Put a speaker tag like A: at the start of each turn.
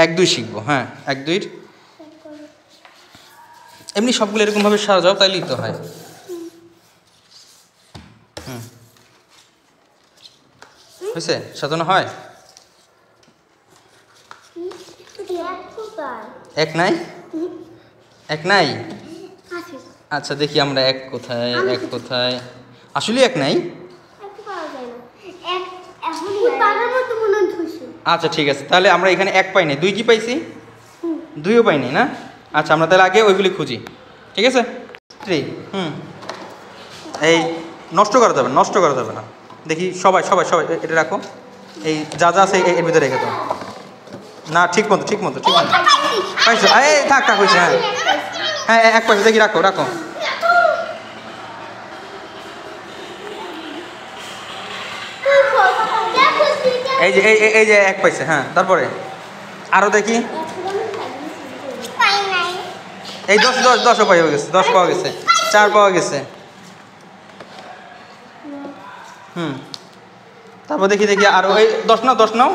A: 1 2 শিখবো। হ্যাঁ 1 2 এমনি সবগুলো এরকমভাবে সাজাও, তাইলেই তো হয়। হয়েছে? সাজানো হয়? 1 নাই? 1 নাই? আচ্ছা দেখি আমরা 1 কোথায়, 1 কোথায়? আসলে 1 নাই? আচ্ছা ঠিক আছে, তাহলে আমরা এখানে 1 পাই নাই, 2 কি পাইছি? 2ও পাই নাই না? আচ্ছা আমরা তাহলে আগে ওইগুলি খুঁজি, ঠিক আছে? 3 এই নষ্ট করা যাবে, নষ্ট করা যাবে না। দেখি সবাই সবাই সবাই এটা রাখো, এই যা যা আছে এর ভিতরে রেখে দাও। না ঠিক মতো ঠিক মতো ঠিক মতো পাইছো? এই থাক থাক হয়েছে। হ্যাঁ হ্যাঁ 1 পাইছো, দেখি রাখো রাখো। এই যে এই যে 1 পাইছে। হ্যাঁ তারপরে আরও দেখি, এই 10 10 10ও পাওয়া গেছে, 10 পাওয়া গেছে, 4 পাওয়া গেছে। তারপর দেখি দেখি আরও এই 10 নাও 10 নাও।